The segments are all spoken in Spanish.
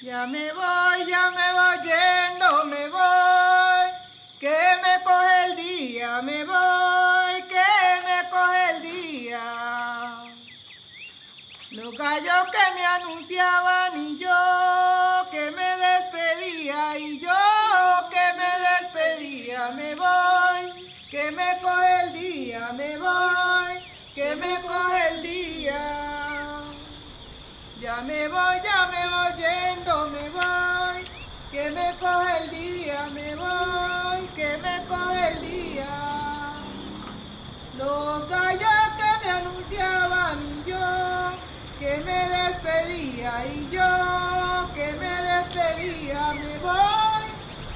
Ya me voy yendo, me voy, que me coge el día, me voy, que me coge el día. Los gallos que me anunciaban y yo que me despedía, y yo que me despedía, me voy, que me coge el día, me voy, que me coge el día. Ya me voy yendo, me voy, que me coge el día, me voy, que me coge el día. Los gallos que me anunciaban y yo que me despedía, y yo que me despedía, me voy,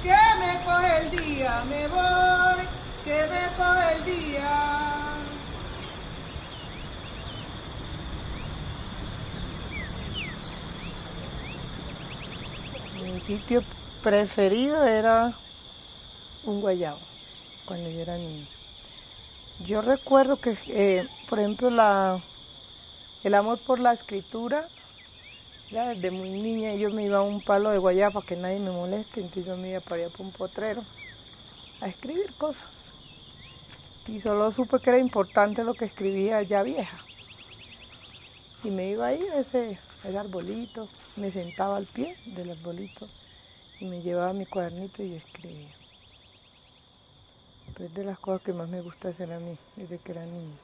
que me coge el día, me voy, que me coge el día. Mi sitio preferido era un guayabo, cuando yo era niña. Yo recuerdo que, por ejemplo, el amor por la escritura, ya desde muy niña yo me iba a un palo de guayaba para que nadie me moleste, entonces yo me iba para allá por un potrero a escribir cosas. Y solo supe que era importante lo que escribía ya vieja. Y me iba ahí a ese arbolito, me sentaba al pie del arbolito y me llevaba mi cuadernito y yo escribía. Pues de las cosas que más me gusta hacer a mí desde que era niña.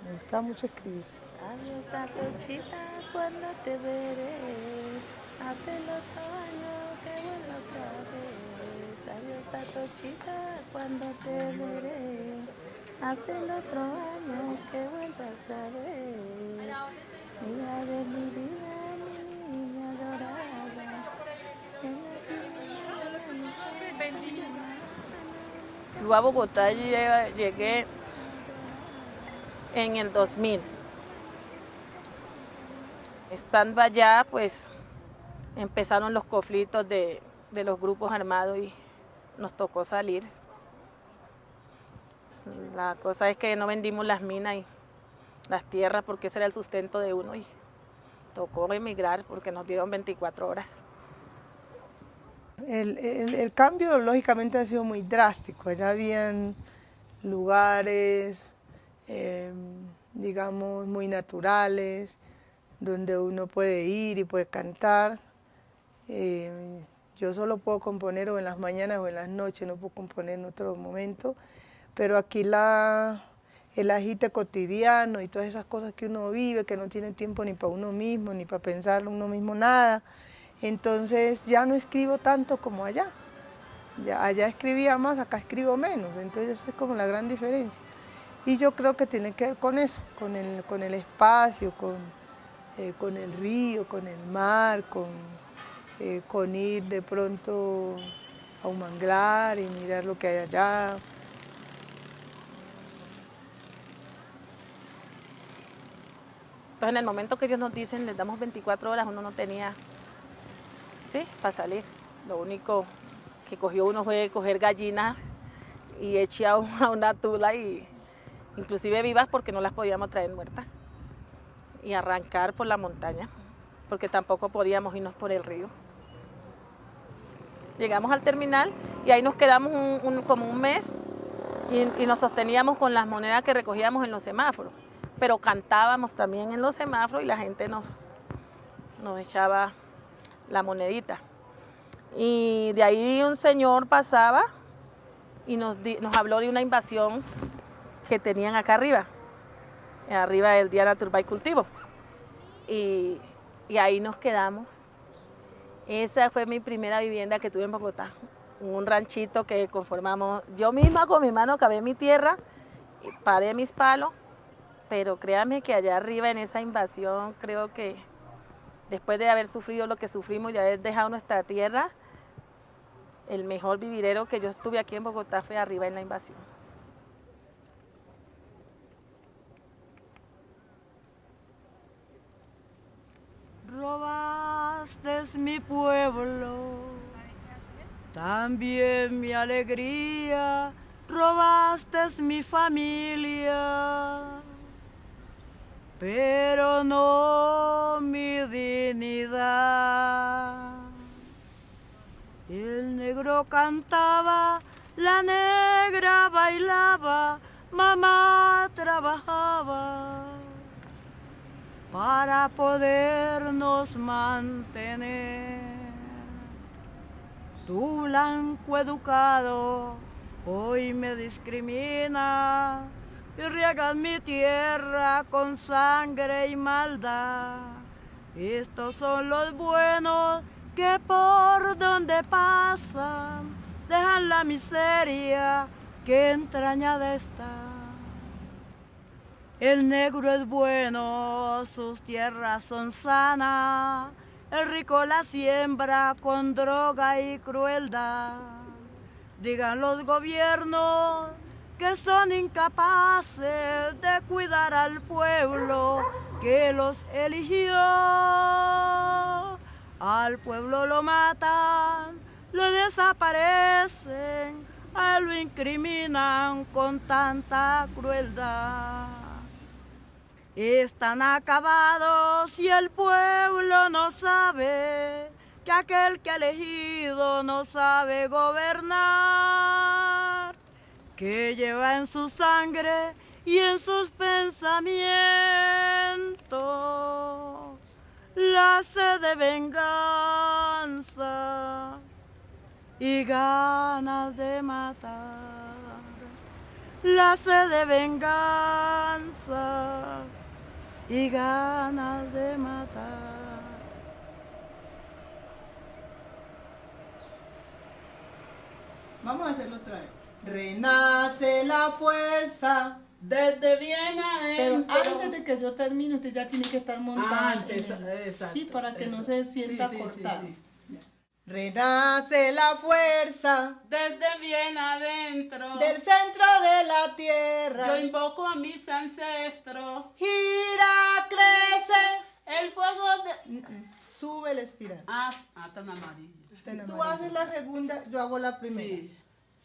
Me gustaba mucho escribir. Adiós, Atochita, cuando te veré. Hasta el otro año que vuelva otra vez. Adiós, Atochita, cuando te veré. Hasta el otro año que vuelva otra vez. Mira de mi vida, mi niña dorada. Yo a Bogotá llegué en el 2000. Estando allá, pues empezaron los conflictos de los grupos armados y nos tocó salir. La cosa es que no vendimos las minas y las tierras porque ese era el sustento de uno y tocó emigrar porque nos dieron 24 horas. El cambio lógicamente ha sido muy drástico. Allá habían lugares, digamos, muy naturales, donde uno puede ir y puede cantar. Yo solo puedo componer o en las mañanas o en las noches, no puedo componer en otro momento, pero aquí el agite cotidiano y todas esas cosas que uno vive, que no tiene tiempo ni para uno mismo, ni para pensar uno mismo nada, entonces ya no escribo tanto como allá. Ya, allá escribía más, acá escribo menos, entonces esa es como la gran diferencia. Y yo creo que tiene que ver con eso, con el espacio, con el río, con el mar, con ir de pronto a un manglar y mirar lo que hay allá. Entonces en el momento que ellos nos dicen, les damos 24 horas, uno no tenía, sí, para salir. Lo único que cogió uno fue coger gallinas y eché a una tula, y inclusive vivas porque no las podíamos traer muertas, y arrancar por la montaña, porque tampoco podíamos irnos por el río. Llegamos al terminal y ahí nos quedamos como un mes y nos sosteníamos con las monedas que recogíamos en los semáforos, pero cantábamos también en los semáforos y la gente nos echaba la monedita. Y de ahí un señor pasaba y nos habló de una invasión que tenían acá arriba del Diana Turba y Cultivo. Y ahí nos quedamos. Esa fue mi primera vivienda que tuve en Bogotá, un ranchito que conformamos yo misma con mi mano, cavé mi tierra, paré mis palos, pero créanme que allá arriba en esa invasión, creo que después de haber sufrido lo que sufrimos y de haber dejado nuestra tierra, el mejor vividero que yo estuve aquí en Bogotá fue arriba en la invasión. Robaste mi pueblo, también mi alegría, robaste mi familia. pero no mi dignidad. El negro cantaba, la negra bailaba, mamá trabajaba para podernos mantener. Tu blanco educado hoy me discrimina y riegas mi tierra con sangre y maldad. Estos son los buenos que por donde pasan dejan la miseria que entrañada está. El negro es bueno, sus tierras son sanas, el rico la siembra con droga y crueldad. Digan los gobiernos que son incapaces de cuidar al pueblo que los eligió. Al pueblo lo matan, lo desaparecen, a él lo incriminan con tanta crueldad. Están acabados y el pueblo no sabe que aquel que ha elegido no sabe gobernar, que lleva en su sangre y en sus pensamientos la sed de venganza y ganas de matar, la sed de venganza y ganas de matar. Vamos a hacerlo otra vez. Renace la fuerza. Desde bien Pero adentro. antes de que yo termine, usted ya tiene que estar montando. Exacto. Sí, para que no se sienta Sí, sí, cortado. sí, sí. Renace la fuerza Desde bien adentro. del centro de la tierra. Yo invoco a mis ancestros. Gira, crece. El fuego de... Sube la espiral. Tan amarillo. Tú haces la segunda, yo hago la primera. Sí.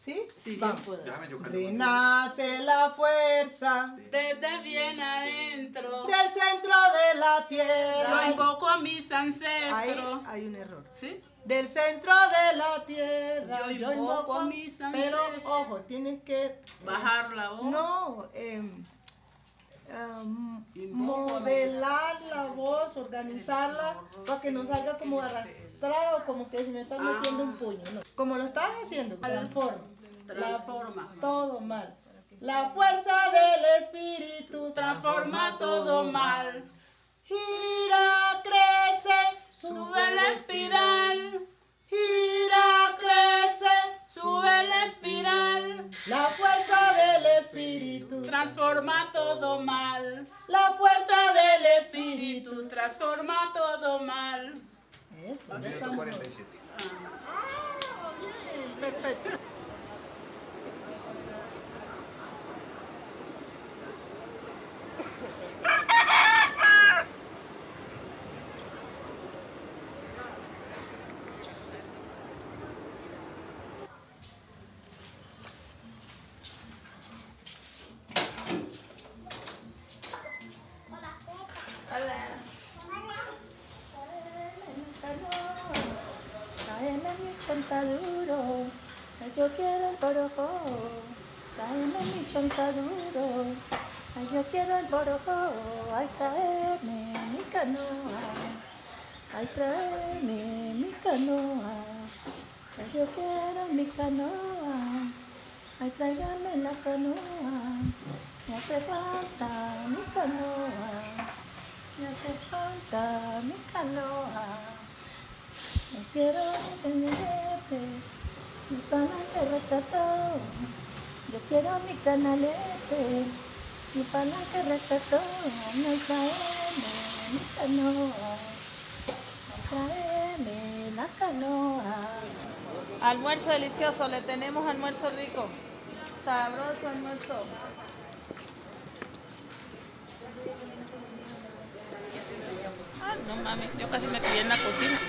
¿Sí? Sí, Vamos. bien puedo. Renace la fuerza Desde bien adentro. del centro de la Yo tierra. invoco a mis Ahí ancestros. hay un error. ¿Sí? Del centro de la tierra. Yo invoco a mis Pero ancestros. ojo, tienes que Bajar la voz. no Invoco a modelar la voz, organizarla para que no salga como arrastrado, como que si me estás metiendo un puño. No. Como lo estás haciendo, transforma. Transforma. Todo mal. La fuerza del espíritu Transforma todo mal. gira, crece, Sube la espiral. gira, crece. Sube la espiral. La fuerza del espíritu, Transforma todo mal. la fuerza del espíritu. Espíritu transforma todo mal. Eso, Minuto 47. perfecto. Tráeme mi chontaduro, yo quiero el borojo. Tráeme mi chontaduro, yo quiero el borojo. Ay, tráeme mi canoa, ay, tráeme mi canoa. Yo quiero mi canoa, ay, tráigame la canoa. Me hace falta mi canoa, me hace falta mi canoa. Yo quiero mi canalete, mi palanque retrató. Yo quiero mi canalete, mi palanque retrató. No traeme mi canoa, no traeme la canoa. Almuerzo delicioso, le tenemos almuerzo rico, sabroso almuerzo. No mames, yo casi me crié en la cocina.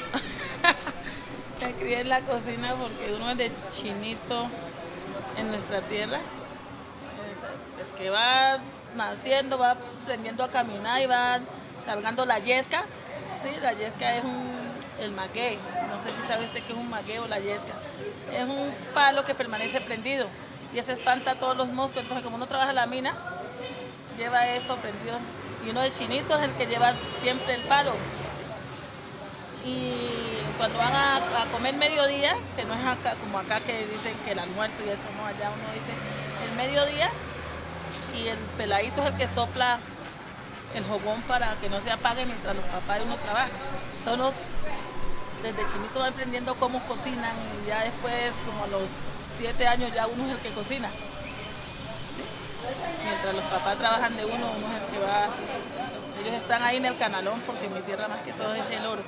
Me crié en la cocina porque uno es de chinito en nuestra tierra. que va naciendo, va aprendiendo a caminar y va cargando la yesca. Sí, la yesca es el maguey. No sé si sabe usted qué es un maguey o la yesca. Es un palo que permanece prendido y ese espanta a todos los moscos. Entonces, como uno trabaja en la mina, lleva eso prendido. Y uno de chinito es el que lleva siempre el palo. Y cuando van a comer mediodía, que no es acá, como acá que dicen que el almuerzo y eso, no, allá uno dice el mediodía y el peladito es el que sopla el jogón para que no se apague mientras los papás de uno trabajan. Entonces uno, desde chinito va aprendiendo cómo cocinan y ya después, como a los 7 años, ya uno es el que cocina. ¿Sí? Mientras los papás trabajan de uno es el que va. Ellos están ahí en el canalón porque en mi tierra más que todo es el oro.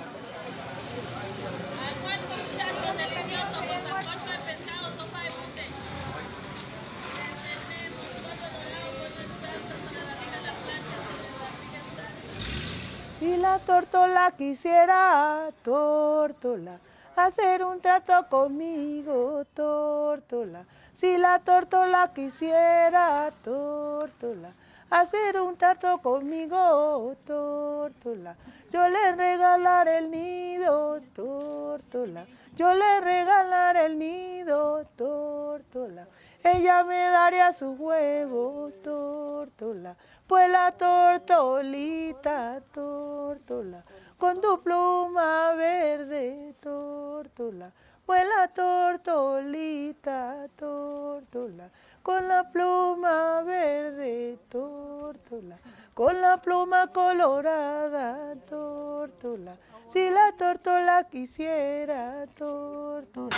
Si la tórtola quisiera, tórtola, hacer un trato conmigo, tórtola. Si la tórtola quisiera, tórtola, hacer un trato conmigo, tórtola. Yo le regalaré el nido, tórtola. Yo le regalaré el nido, tórtola. Ella me daría su huevo, tórtola. Pues la tortolita, tórtola, con tu pluma verde, tórtola. Pues la tortolita, tórtola, con la pluma verde, tórtola. Con la pluma colorada, tórtola. Si la tórtola quisiera, tórtola.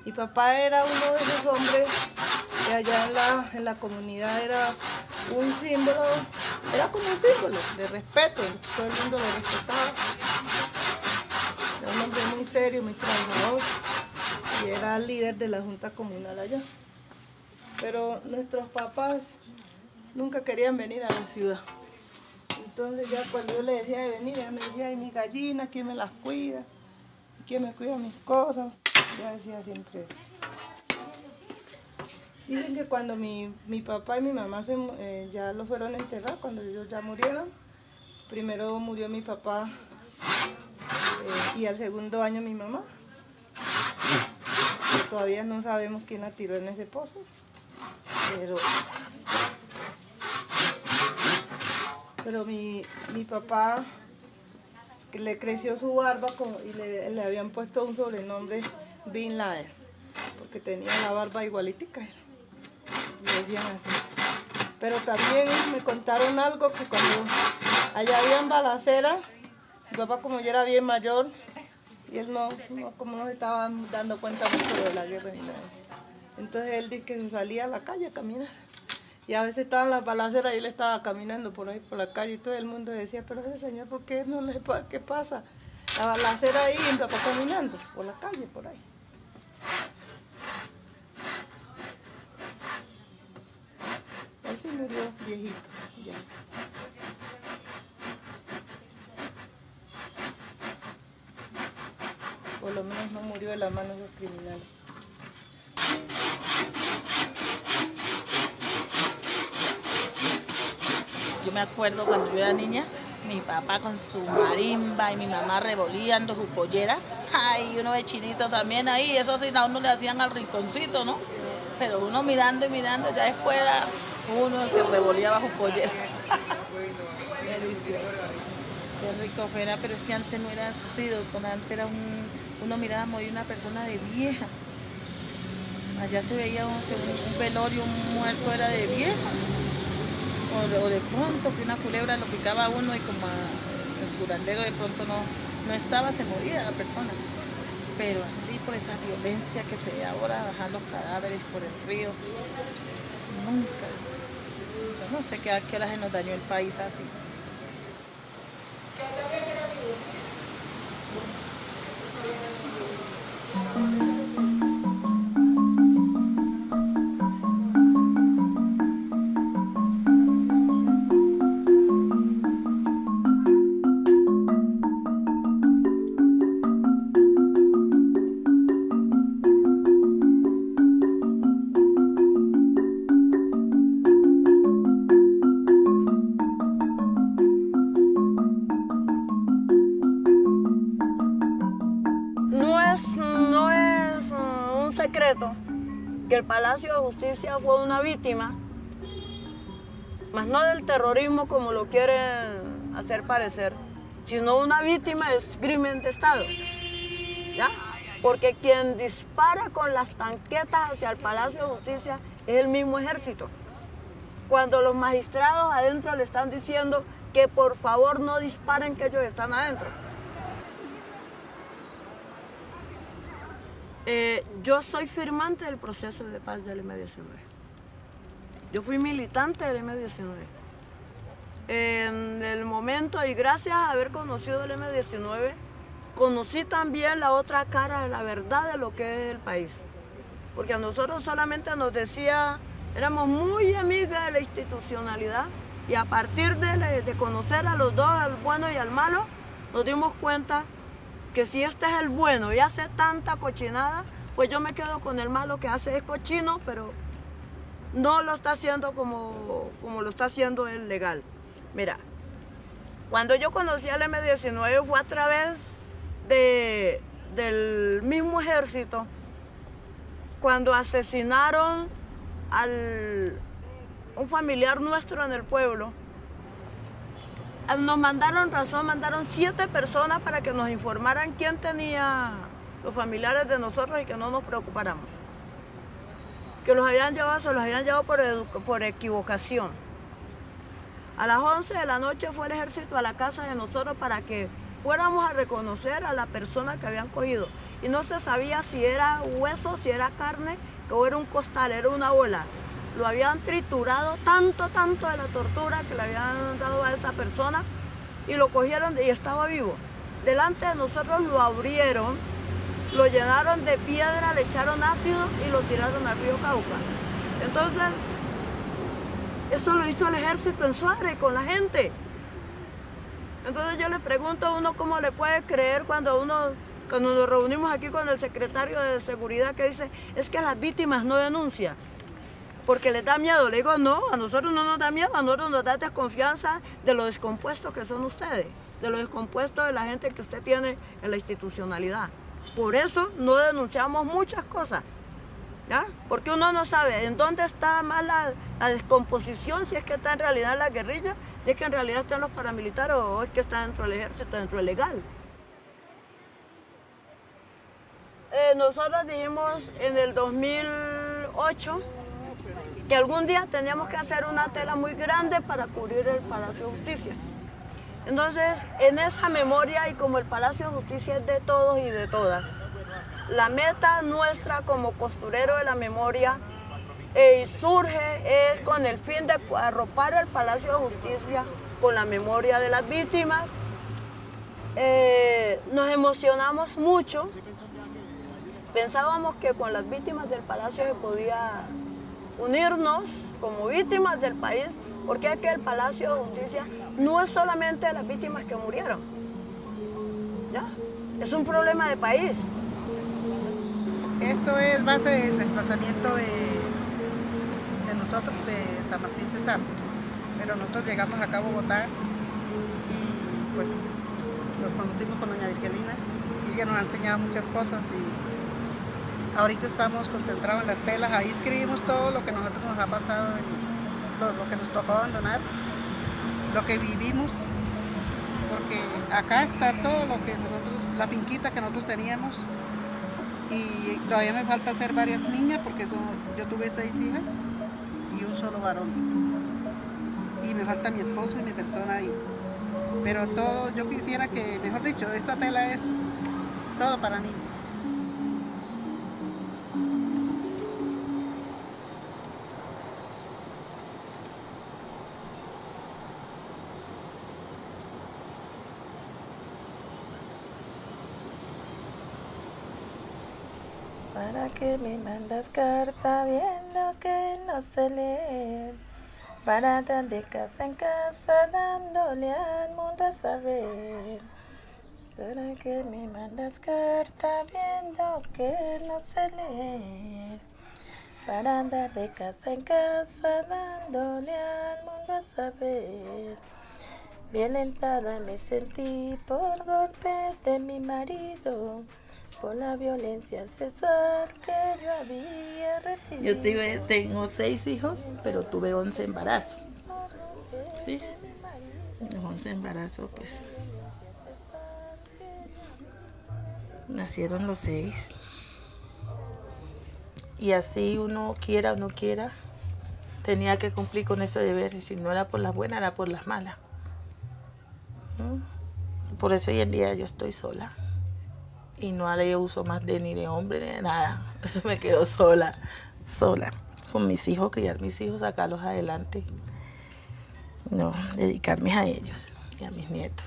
Mi papá era uno de esos hombres que allá en la comunidad era un símbolo, era como un símbolo de respeto, todo el mundo lo respetaba. Era un hombre muy serio, muy trabajador y era líder de la junta comunal allá. Pero nuestros papás nunca querían venir a la ciudad. Entonces ya cuando yo le decía de venir, ella me decía, ay, mis gallinas, ¿quién me las cuida? ¿Quién me cuida mis cosas? Ya decía siempre eso. Dicen que cuando mi papá y mi mamá ya lo fueron a enterrar, cuando ellos ya murieron, primero murió mi papá y al segundo año mi mamá. Todavía no sabemos quién la tiró en ese pozo, pero mi papá le creció su barba y le habían puesto un sobrenombre Bin Laden, porque tenía la barba igualitica, le decían así. Pero también me contaron algo que cuando allá habían balaceras, mi papá como ya era bien mayor, y él como no se estaba dando cuenta mucho de la guerra ni nada. Entonces él dice que se salía a la calle a caminar. Y a veces estaban las balaceras y él estaba caminando por ahí por la calle y todo el mundo decía, pero ese señor, ¿por qué no le pasa? ¿Qué pasa? La balacera ahí y mi papá caminando por la calle, por ahí. Él sí murió viejito, ya. Por lo menos no murió de las manos de los criminales. Yo me acuerdo cuando yo era niña, mi papá con su marimba y mi mamá revoleando su pollera. Ay, uno de chinito también ahí, eso sí, a uno le hacían al rinconcito, ¿no? Pero uno mirando y mirando, ya después era uno el que revoleaba su pollera. Delicioso. Qué rico fuera, pero es que antes no era así, doctora, antes era uno miraba morir una persona de vieja. Allá se veía un velorio, un muerto era de vieja. O de pronto que una culebra lo picaba a uno y como el curandero de pronto no estaba, se moría la persona. Pero así por esa violencia que se ve ahora, bajar los cadáveres por el río, nunca. Yo no sé a qué hora se nos dañó el país así. decreto que el Palacio de Justicia fue una víctima, mas no del terrorismo como lo quieren hacer parecer, sino una víctima de crimen de Estado, ¿ya? Porque quien dispara con las tanquetas hacia el Palacio de Justicia es el mismo ejército. Cuando los magistrados adentro le están diciendo que por favor no disparen, que ellos están adentro. Yo soy firmante del proceso de paz del M-19. Yo fui militante del M-19. En el momento, y gracias a haber conocido el M-19, conocí también la otra cara, la verdad de lo que es el país. Porque a nosotros solamente nos decía, éramos muy amigas de la institucionalidad, y a partir de conocer a los dos, al bueno y al malo, nos dimos cuenta que si este es el bueno y hace tanta cochinada, pues yo me quedo con el malo que hace es cochino, pero no lo está haciendo como lo está haciendo el legal. Mira, cuando yo conocí al M-19 fue a través del mismo ejército, cuando asesinaron a un familiar nuestro en el pueblo. Nos mandaron 7 personas para que nos informaran quién tenía los familiares de nosotros y que no nos preocupáramos. Que los habían llevado, se los habían llevado por equivocación. A las 11 de la noche fue el ejército a la casa de nosotros para que fuéramos a reconocer a la persona que habían cogido. Y no se sabía si era hueso, si era carne, o era un costal, era una bola. Lo habían triturado tanto de la tortura que le habían dado a esa persona, y lo cogieron y estaba vivo. Delante de nosotros lo abrieron, lo llenaron de piedra, le echaron ácido y lo tiraron al río Cauca. Entonces, eso lo hizo el ejército en Suárez con la gente. Entonces yo le pregunto a uno cómo le puede creer cuando nos reunimos aquí con el secretario de Seguridad, que dice, es que las víctimas no denuncian porque les da miedo. Le digo, no, a nosotros no nos da miedo, a nosotros nos da desconfianza de lo descompuestos que son ustedes, de lo descompuestos de la gente que usted tiene en la institucionalidad. Por eso no denunciamos muchas cosas, ¿ya? Porque uno no sabe en dónde está más la descomposición, si es que está en realidad en la guerrilla, si es que en realidad está en los paramilitares o es que está dentro del ejército, dentro del legal. Nosotros dijimos en el 2008 que algún día teníamos que hacer una tela muy grande para cubrir el Palacio de Justicia. Entonces, en esa memoria, y como el Palacio de Justicia es de todos y de todas, la meta nuestra como costurero de la memoria surge es con el fin de arropar el Palacio de Justicia con la memoria de las víctimas. Nos emocionamos mucho. Pensábamos que con las víctimas del Palacio se podía unirnos como víctimas del país, porque es que el Palacio de Justicia no es solamente de las víctimas que murieron, ¿ya? Es un problema de país. Esto es base de desplazamiento de nosotros de San Martín Cesar, pero nosotros llegamos acá a Bogotá y pues nos conocimos con doña Virgelina y ella nos ha enseñado muchas cosas, y ahorita estamos concentrados en las telas. Ahí escribimos todo lo que a nosotros nos ha pasado, lo que nos tocó abandonar, lo que vivimos, porque acá está todo lo que nosotros, la finquita que nosotros teníamos, y todavía me falta hacer varias niñas porque yo tuve 6 hijas y un solo varón, y me falta mi esposo y mi persona ahí, pero todo, yo quisiera que, mejor dicho, esta tela es todo para mí. ¿Para qué me mandas carta viendo que no sé leer? Para andar de casa en casa dándole al mundo a saber. ¿Para qué me mandas carta viendo que no sé leer? Para andar de casa en casa dándole al mundo a saber. Violentada me sentí por golpes de mi marido. por la violencia ancestral que yo había recibido. Yo tengo 6 hijos, pero tuve 11 embarazos. ¿Sí? Los 11 embarazos, pues, nacieron los 6. Y así uno quiera o no quiera, tenía que cumplir con ese deber. Y si no era por las buenas, era por las malas. Por eso hoy en día yo estoy sola. Y no haré uso más ni de hombre ni de nada. Me quedo sola, con mis hijos, criar mis hijos, sacarlos adelante. No, dedicarme a ellos y a mis nietos.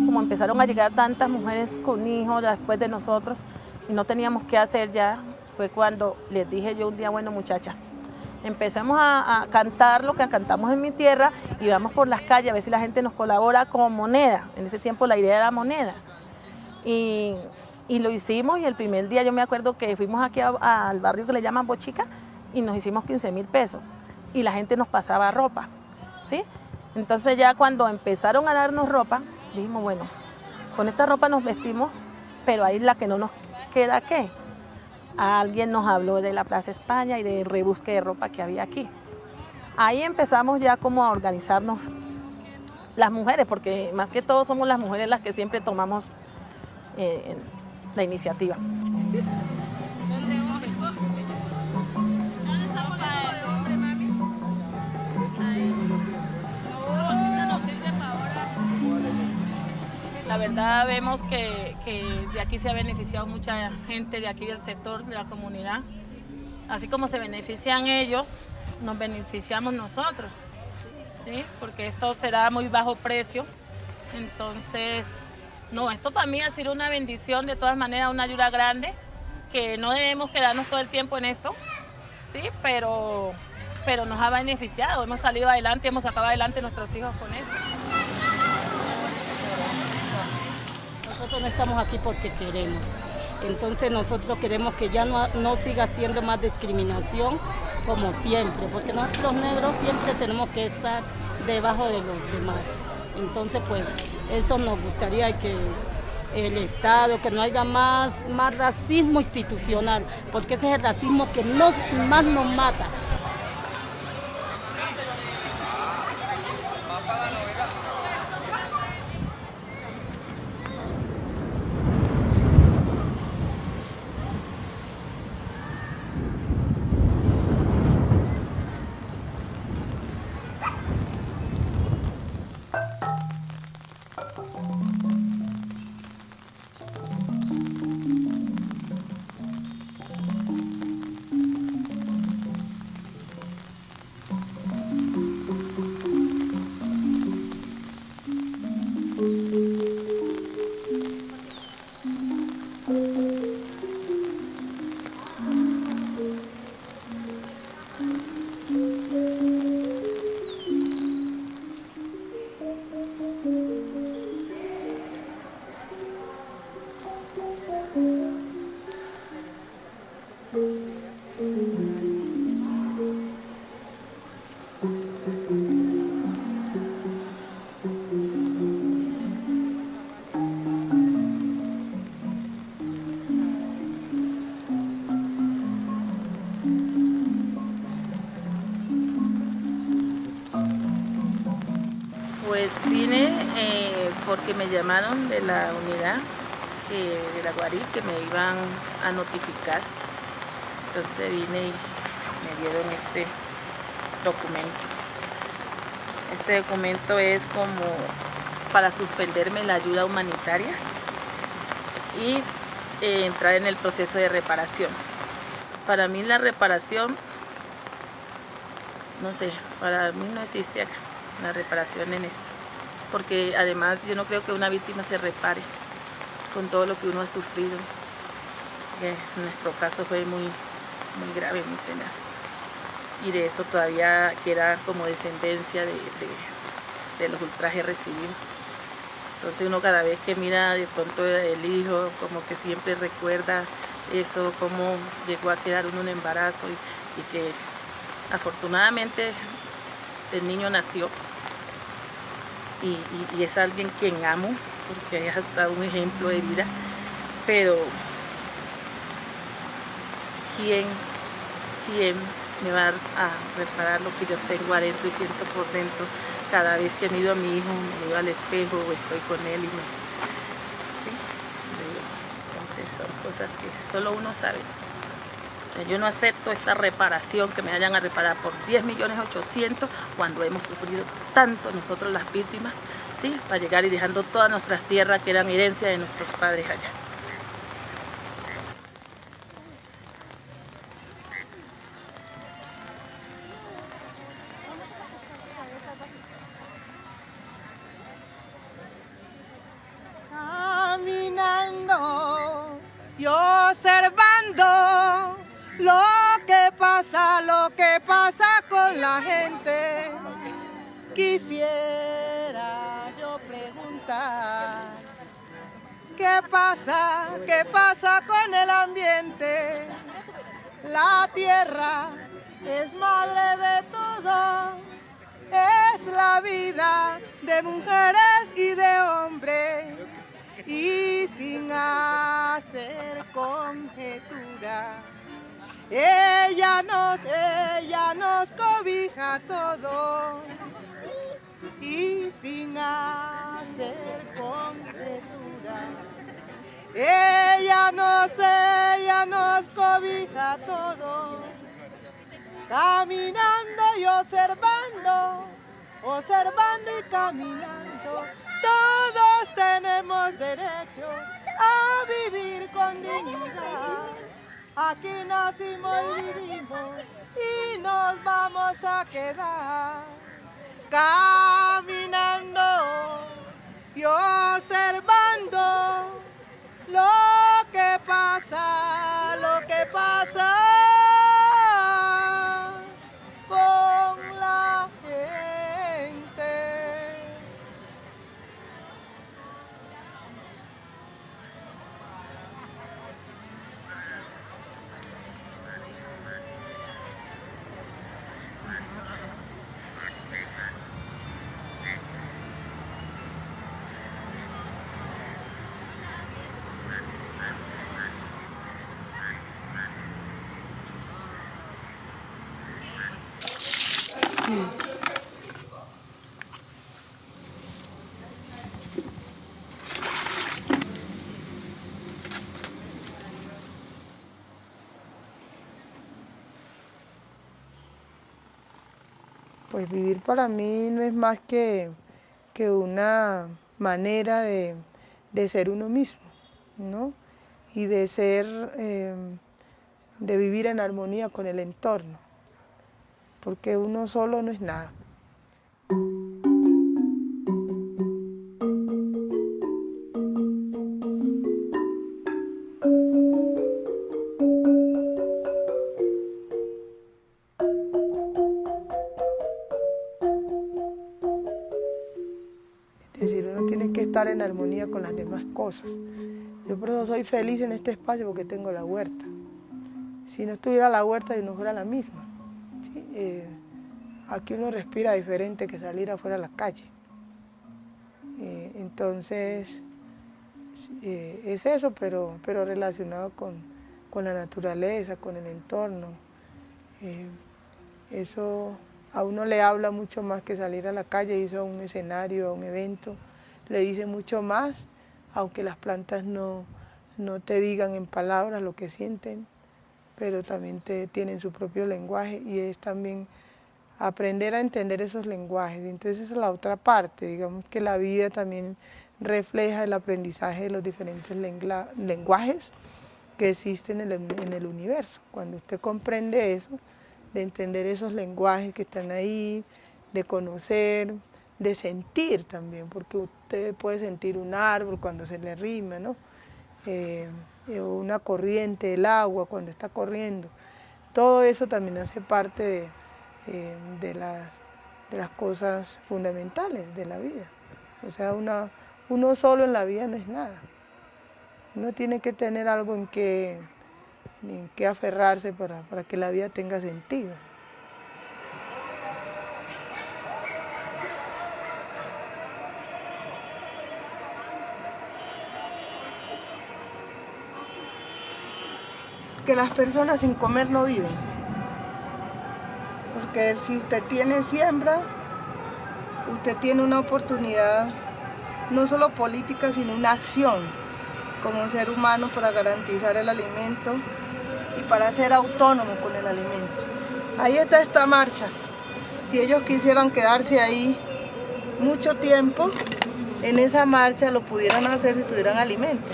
Como empezaron a llegar tantas mujeres con hijos después de nosotros y no teníamos qué hacer ya, fue cuando les dije yo un día, bueno, muchachas, empecemos a cantar lo que cantamos en mi tierra y vamos por las calles a ver si la gente nos colabora con moneda. En ese tiempo la idea era moneda. Y lo hicimos, y el primer día yo me acuerdo que fuimos aquí al barrio que le llaman Bochica y nos hicimos 15.000 pesos y la gente nos pasaba ropa, ¿sí? Entonces ya cuando empezaron a darnos ropa, dijimos, bueno, con esta ropa nos vestimos, pero ahí la que no nos queda, ¿qué? Alguien nos habló de la Plaza España y del rebusque de ropa que había aquí. Ahí empezamos ya como a organizarnos las mujeres, porque más que todo somos las mujeres las que siempre tomamos la iniciativa. La verdad vemos que de aquí se ha beneficiado mucha gente de aquí del sector, de la comunidad. Así como se benefician ellos, nos beneficiamos nosotros, ¿sí? Porque esto será a muy bajo precio. Entonces, no, esto para mí ha sido una bendición, de todas maneras una ayuda grande, que no debemos quedarnos todo el tiempo en esto, ¿sí? Pero nos ha beneficiado, hemos salido adelante, hemos sacado adelante a nuestros hijos con esto. Nosotros no estamos aquí porque queremos. Entonces nosotros queremos que ya no siga siendo más discriminación como siempre, porque nosotros los negros siempre tenemos que estar debajo de los demás. Entonces pues eso nos gustaría, que el Estado, que no haya más racismo institucional, porque ese es el racismo que más nos mata. Pues vine porque me llamaron de la unidad de la Guarí, que me iban a notificar. Entonces vine y me dieron este documento. Este documento es como para suspenderme la ayuda humanitaria y entrar en el proceso de reparación. Para mí la reparación, no sé, para mí no existe acá la reparación en esto, porque además yo no creo que una víctima se repare con todo lo que uno ha sufrido. En nuestro caso fue muy grave, muy tenaz, y de eso todavía queda como descendencia de los ultrajes recibidos. Entonces uno cada vez que mira de pronto el hijo, como que siempre recuerda eso, cómo llegó a quedar uno en embarazo y que afortunadamente el niño nació y es alguien quien amo, porque es hasta un ejemplo de vida, pero ¿quién me va a reparar lo que yo tengo adentro y siento por dentro cada vez que miro a mi hijo, me miro al espejo o estoy con él y ¿sí? Entonces son cosas que solo uno sabe. Yo no acepto esta reparación, que me vayan a reparar por 10.800.000 cuando hemos sufrido tanto nosotros las víctimas, ¿sí? Para llegar y dejando todas nuestras tierras que eran herencia de nuestros padres allá. Caminando y observando lo que pasa con la gente. Quisiera yo preguntar, ¿qué pasa con el ambiente? La tierra es madre de todo, es la vida de mujeres y de hombres. Y sin hacer conjetura, ella nos cobija todo. Y sin hacer conjetura, ella nos cobija todo. Caminando y observando y caminando, todos tenemos derecho a vivir con dignidad. Aquí nacimos y vivimos y nos vamos a quedar. Caminando y observando lo que pasa con la gente. Pues vivir para mí no es más que una manera de ser uno mismo, ¿no? Y de de vivir en armonía con el entorno, porque uno solo no es nada. Es decir, uno tiene que estar en armonía con las demás cosas. Yo por eso soy feliz en este espacio porque tengo la huerta. Si no estuviera la huerta, yo no fuera la misma. ¿Sí? Aquí uno respira diferente que salir afuera a la calle. Entonces, es eso, pero relacionado con la naturaleza, con el entorno. Eso a uno le habla mucho más que salir a la calle, irse a un escenario, a un evento. Le dice mucho más, aunque las plantas no te digan en palabras lo que sienten, pero también tienen su propio lenguaje y es también aprender a entender esos lenguajes. Entonces esa es la otra parte, digamos que la vida también refleja el aprendizaje de los diferentes lenguajes que existen en el universo. Cuando usted comprende eso, de entender esos lenguajes que están ahí, de conocer, de sentir también, porque usted puede sentir un árbol cuando se le rima, ¿no? Una corriente, el agua cuando está corriendo. Todo eso también hace parte de las cosas fundamentales de la vida. O sea, uno solo en la vida no es nada. Uno tiene que tener algo en que aferrarse para que la vida tenga sentido. Que las personas sin comer no viven. Porque si usted tiene siembra, usted tiene una oportunidad, no solo política, sino una acción como un ser humano para garantizar el alimento y para ser autónomo con el alimento. Ahí está esta marcha. Si ellos quisieran quedarse ahí mucho tiempo, en esa marcha lo pudieran hacer si tuvieran alimento.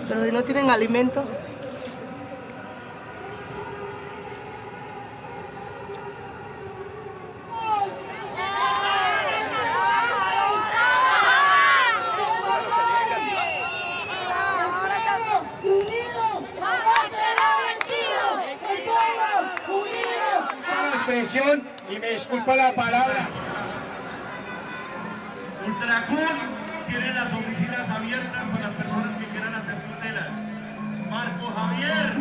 Pero si no tienen alimento, y me disculpa la palabra. Ultracún tiene las oficinas abiertas para las personas que quieran hacer tutelas. Marco Javier.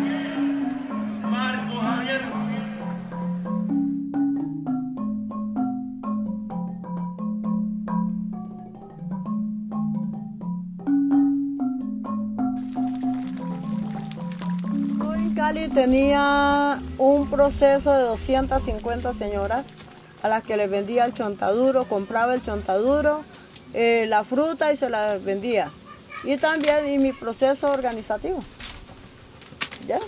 Marco Javier. Cali tenía un proceso de 250 señoras a las que les vendía el chontaduro, compraba el chontaduro, la fruta y se la vendía. Y también mi proceso organizativo. ¿Ya?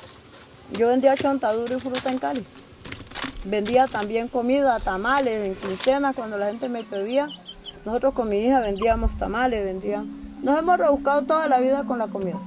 Yo vendía chontaduro y fruta en Cali. Vendía también comida, tamales, en quincenas cuando la gente me pedía. Nosotros con mi hija vendíamos tamales, Nos hemos rebuscado toda la vida con la comida.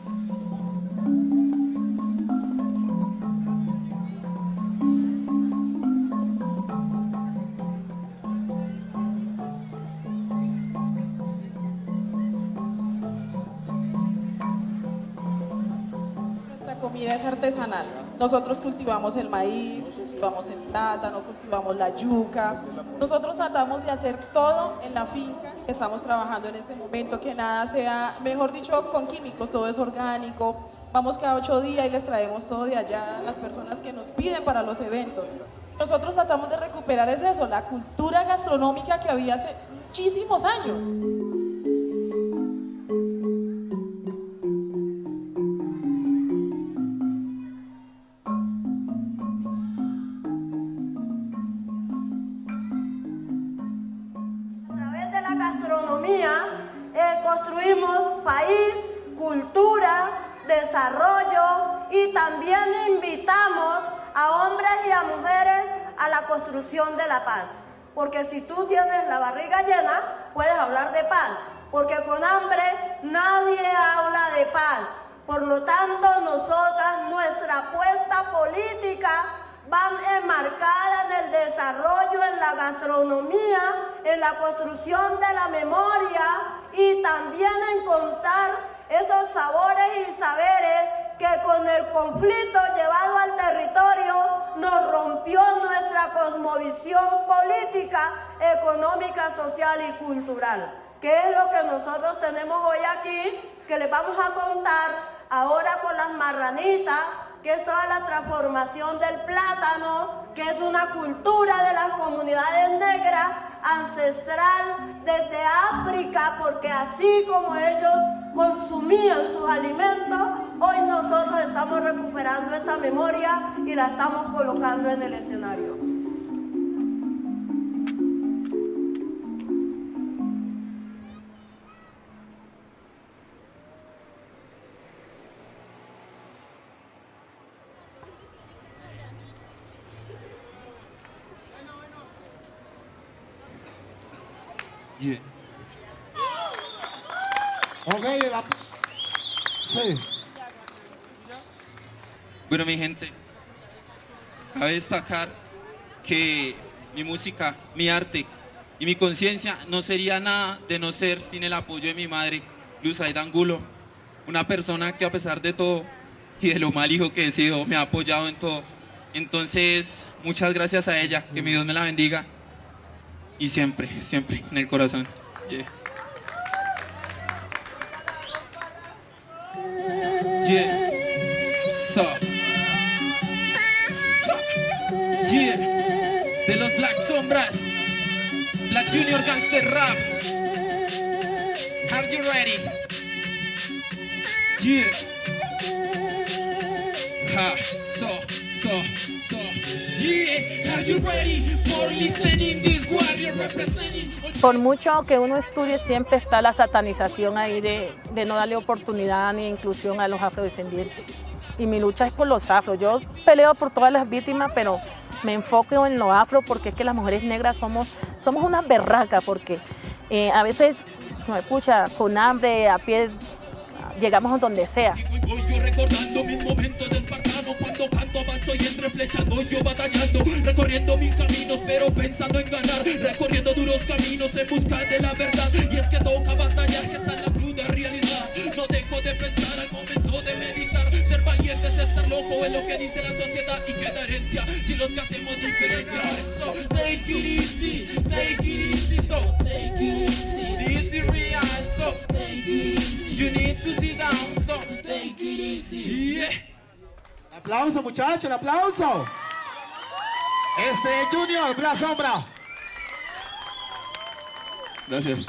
Comida es artesanal. Nosotros cultivamos el maíz, cultivamos el plátano, cultivamos la yuca. Nosotros tratamos de hacer todo en la finca que estamos trabajando en este momento, que nada sea, mejor dicho, con químicos, todo es orgánico. Vamos cada 8 días y les traemos todo de allá a las personas que nos piden para los eventos. Nosotros tratamos de recuperar eso, la cultura gastronómica que había hace muchísimos años. Construimos país, cultura, desarrollo y también invitamos a hombres y a mujeres a la construcción de la paz. Porque si tú tienes la barriga llena, puedes hablar de paz. Porque con hambre nadie habla de paz. Por lo tanto, nosotras, nuestra apuesta política va enmarcada en el desarrollo, en la gastronomía, en la construcción de la memoria y también en contar esos sabores y saberes que con el conflicto llevado al territorio nos rompió nuestra cosmovisión política, económica, social y cultural. ¿Qué es lo que nosotros tenemos hoy aquí? Que les vamos a contar ahora con las marranitas, que es toda la transformación del plátano, que es una cultura de las comunidades negras ancestral desde África, porque así como ellos consumían sus alimentos, hoy nosotros estamos recuperando esa memoria y la estamos colocando en el escenario. Yeah. Okay, sí. Bueno, mi gente, cabe destacar que mi música, mi arte y mi conciencia no sería nada de no ser sin el apoyo de mi madre, Luzaida Angulo, una persona que a pesar de todo y de lo mal hijo que he sido, me ha apoyado en todo. Entonces, muchas gracias a ella, que mi Dios me la bendiga y siempre, siempre en el corazón. Yeah. Yeah. So. Yeah. De los Black Sombras. Black Junior Gangster Rap. Are you ready? Yeah. Ha. So. Yeah. Are you ready for listening this warrior representing? Por mucho que uno estudie, siempre está la satanización ahí de no darle oportunidad ni inclusión a los afrodescendientes. Y mi lucha es por los afros. Yo peleo por todas las víctimas, pero me enfoco en lo afro porque es que las mujeres negras somos unas berracas, porque a veces, pucha, con hambre, a pie, llegamos donde sea. Voy yo recordando mis momentos de espartano, cuando canto avanzo y entre flechas voy yo batallando, recorriendo mis caminos pero pensando en ganar, recorriendo duros caminos en busca de la verdad, y es que toca batallar, que está en la cruda realidad, no dejo de pensar al momento de meditar, ser valiente es estar loco en lo que dice la sociedad y queda herencia, si los que hacemos diferencia, so take it easy, so take it easy, this is real, so take it easy, you need to sit down, so take it easy, yeah. El aplauso, muchachos, el aplauso. Junior, Black Sombra. Gracias.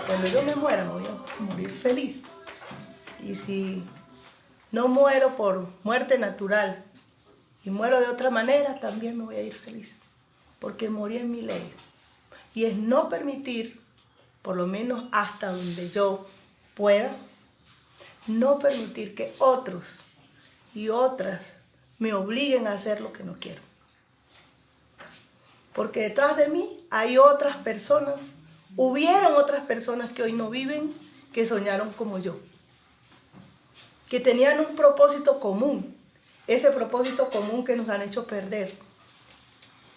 Cuando yo me muera, me voy a morir feliz. Y si no muero por muerte natural y muero de otra manera, también me voy a ir feliz. Porque morí en mi ley. Y es no permitir, por lo menos hasta donde yo pueda, no permitir que otros y otras me obliguen a hacer lo que no quiero. Porque detrás de mí hay otras personas, hubieron otras personas que hoy no viven, que soñaron como yo, que tenían un propósito común, ese propósito común que nos han hecho perder.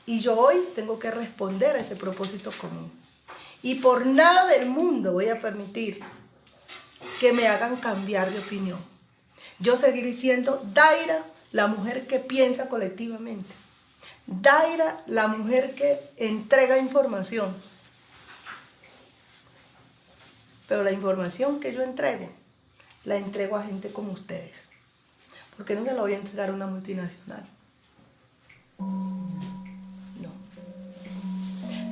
Y yo hoy tengo que responder a ese propósito común. Y por nada del mundo voy a permitir que me hagan cambiar de opinión. Yo seguiré siendo Daira, la mujer que piensa colectivamente. Daira, la mujer que entrega información. Pero la información que yo entrego, la entrego a gente como ustedes. Porque no se la voy a entregar a una multinacional. No.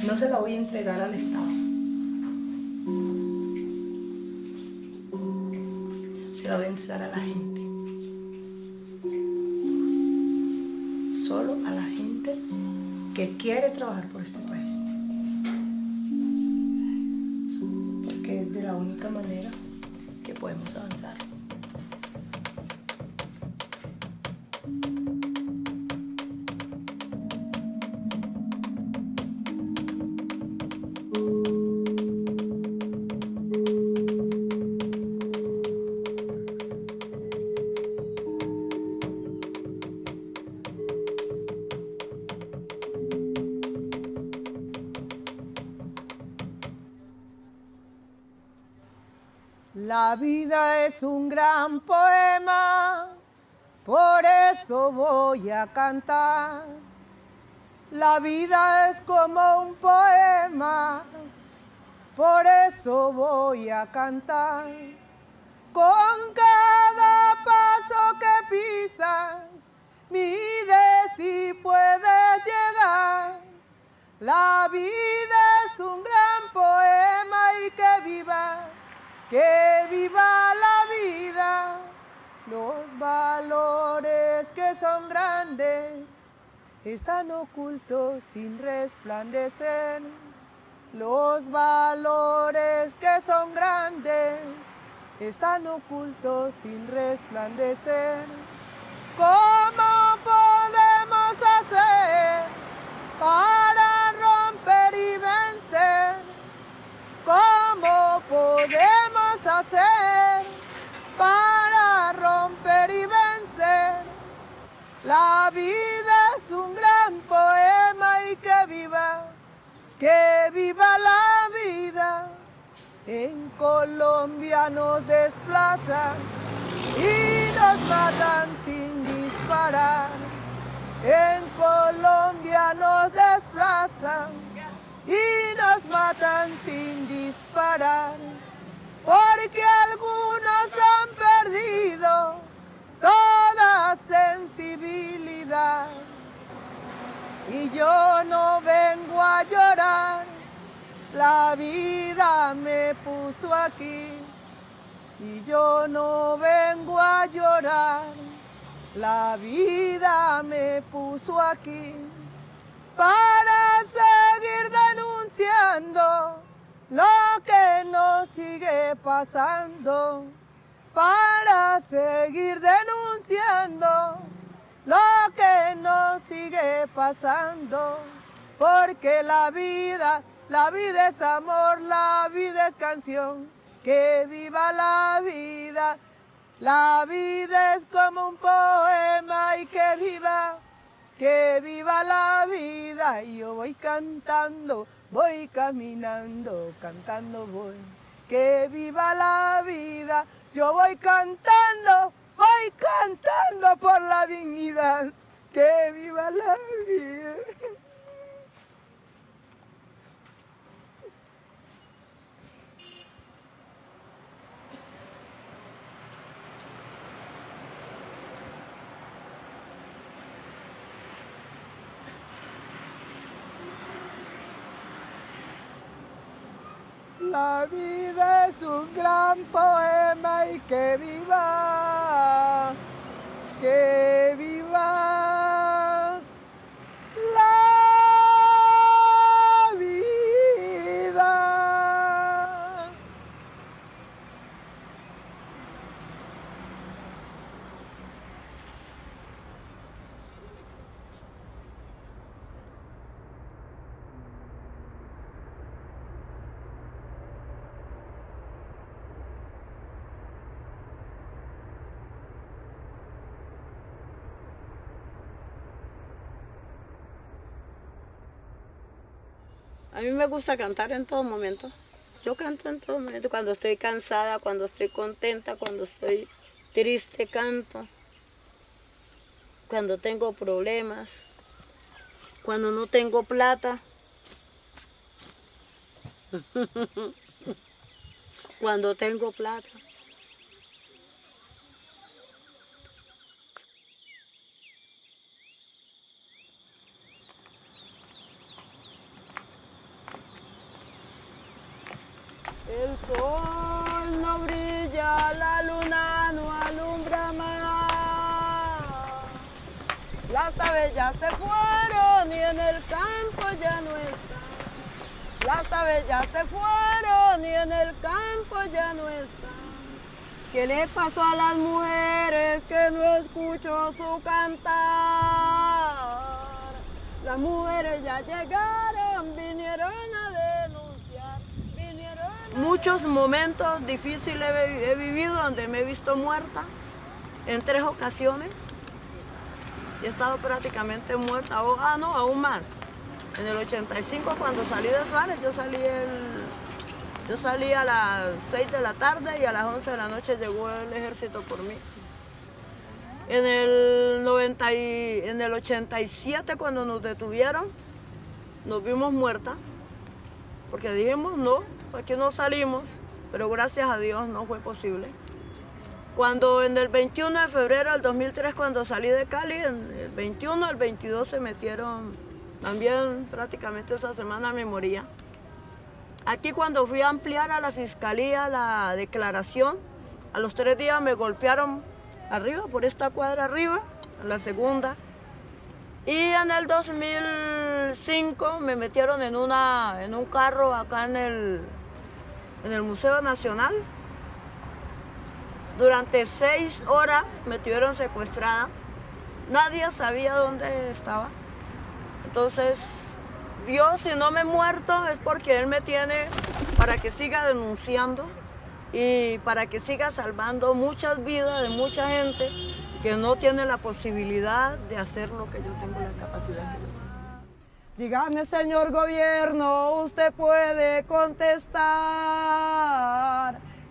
No se la voy a entregar al Estado. Se la voy a entregar a la gente. Solo a la gente que quiere trabajar por este país. Porque es de la única manera que podemos avanzar. La vida es un gran poema, por eso voy a cantar. La vida es como un poema, por eso voy a cantar. Con cada paso que pisas, mide si puedes llegar. La vida es un gran poema y que viva la vida. Los valores que son grandes están ocultos sin resplandecer. Los valores que son grandes están ocultos sin resplandecer. ¿Cómo podemos hacer para romper y vencer? ¿Cómo podemos vida es un gran poema y que viva la vida. En Colombia nos desplazan y nos matan sin disparar. En Colombia nos desplazan y nos matan sin disparar. Porque algunos han perdido toda sensibilidad. Y yo no vengo a llorar, la vida me puso aquí. Y yo no vengo a llorar, la vida me puso aquí. Para seguir denunciando lo que nos sigue pasando. Para seguir denunciando lo que nos sigue pasando, porque la vida es amor, la vida es canción, que viva la vida es como un poema y que viva la vida, y yo voy cantando, voy caminando, cantando voy, que viva la vida, yo voy cantando por la dignidad, que viva la vida. La vida es un gran poema y que viva la vida. A mí me gusta cantar en todo momento. Yo canto en todo momento. Cuando estoy cansada, cuando estoy contenta, cuando estoy triste, canto. Cuando tengo problemas, cuando no tengo plata. Cuando tengo plata. El sol no brilla, la luna no alumbra más. Las aves ya se fueron y en el campo ya no están. Las aves ya se fueron y en el campo ya no están. ¿Qué le pasó a las mujeres que no escucho su cantar? Las mujeres ya llegaron, vinieron a denunciar. Muchos momentos difíciles he vivido donde me he visto muerta en 3 ocasiones. He estado prácticamente muerta, aún más. En el 85 cuando salí de Suárez, yo salí a las 6 de la tarde y a las 11 de la noche llegó el ejército por mí. En el 87 cuando nos detuvieron, nos vimos muertas, porque dijimos no, aquí no salimos, pero gracias a Dios no fue posible. Cuando en el 21 de febrero del 2003, cuando salí de Cali, en el 21, el 22 se metieron también prácticamente esa semana me moría. Aquí cuando fui a ampliar a la fiscalía la declaración, a los 3 días me golpearon arriba, por esta cuadra arriba, en la segunda. Y en el 2005 me metieron en un carro acá en el Museo Nacional. Durante 6 horas me tuvieron secuestrada. Nadie sabía dónde estaba. Entonces, Dios, si no me he muerto, es porque Él me tiene para que siga denunciando y para que siga salvando muchas vidas de mucha gente que no tiene la posibilidad de hacer lo que yo tengo la capacidad de hacer. Dígame, señor gobierno, usted puede contestar.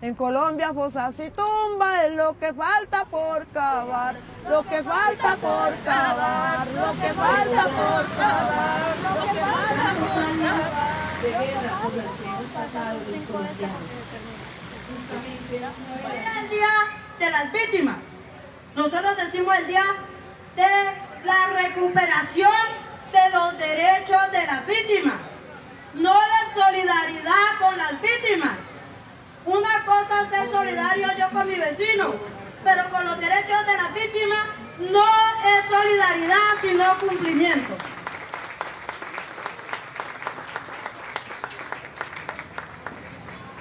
En Colombia fosas y tumbas es lo que falta por cavar, lo que falta por cavar, lo que falta por cavar, lo que falta por cavar. Hoy es el día de las víctimas. Nosotros decimos el día de la recuperación de los derechos de las víctimas, no de solidaridad con las víctimas. Una cosa es ser solidario yo con mi vecino, pero con los derechos de las víctimas no es solidaridad, sino cumplimiento.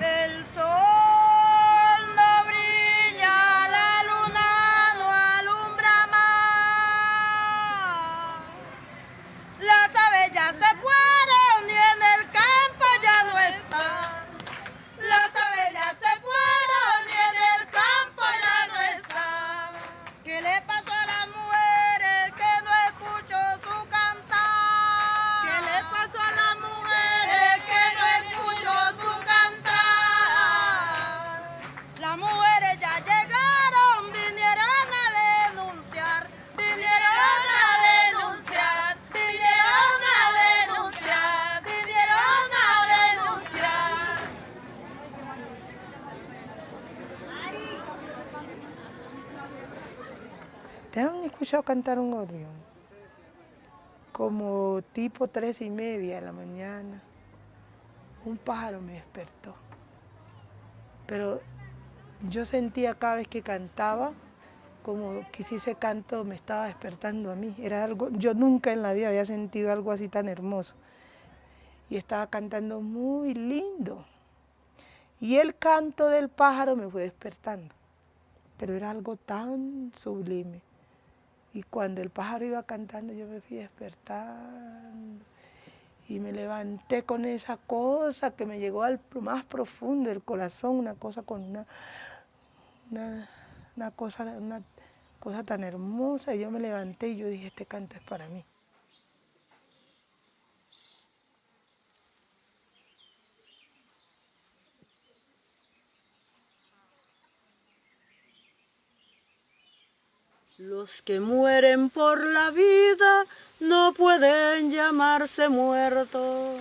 El sol no brilla, la luna no alumbra más. Las aves ya se fueron y en el campo ya no están. Las aves ya se fueron y en el campo ya no están. ¿Qué le pasó a las mujeres que no escucho su cantar? ¿Qué le pasó a las mujeres que no escucho su cantar? Las mujeres ya llegaron, vinieron a denunciar, vinieron a denunciar, vinieron a denunciar, vinieron a denunciar. ¿Te han escuchado cantar un gorrión? Como tipo 3:30 de la mañana, un pájaro me despertó. Pero yo sentía cada vez que cantaba, como que si ese canto me estaba despertando a mí. Era algo, yo nunca en la vida había sentido algo así tan hermoso. Y estaba cantando muy lindo. Y el canto del pájaro me fue despertando. Pero era algo tan sublime. Y cuando el pájaro iba cantando, yo me fui despertando. Y me levanté con esa cosa que me llegó al más profundo del corazón, una cosa con una cosa tan hermosa. Y yo me levanté y yo dije, este canto es para mí. Los que mueren por la vida no pueden llamarse muertos.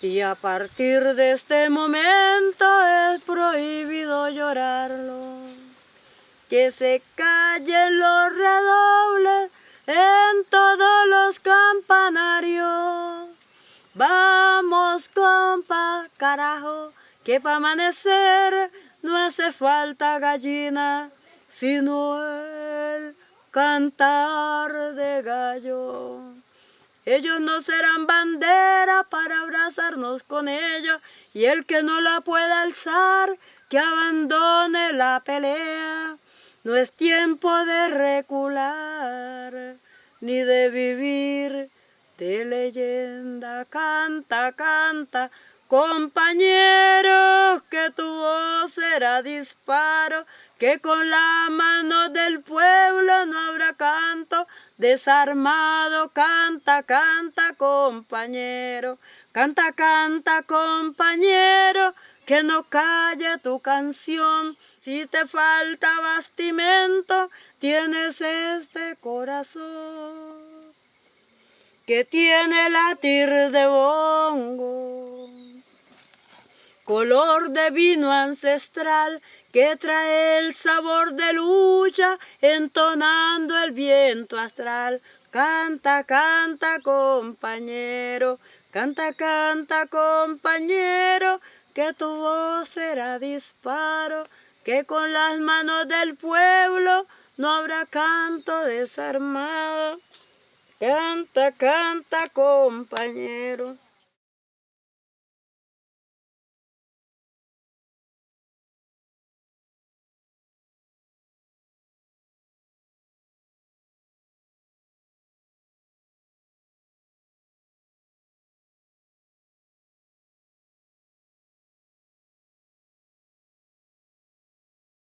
Y a partir de este momento es prohibido llorarlo. Que se callen los redobles en todos los campanarios. Vamos, compa, carajo, que para amanecer no hace falta gallina, sino el cantar de gallo. Ellos no serán bandera para abrazarnos con ellos, y el que no la pueda alzar, que abandone la pelea. No es tiempo de recular, ni de vivir de leyenda. Canta, canta, compañeros, que tu voz será disparo, que con la mano del pueblo no habrá canto desarmado. Canta, canta, compañero, canta, canta, compañero, que no calle tu canción. Si te falta bastimento, tienes este corazón que tiene latir de bongo, color de vino ancestral, que trae el sabor de lucha, entonando el viento astral. Canta, canta, compañero, canta, canta, compañero, que tu voz será disparo, que con las manos del pueblo no habrá canto desarmado. Canta, canta, compañero.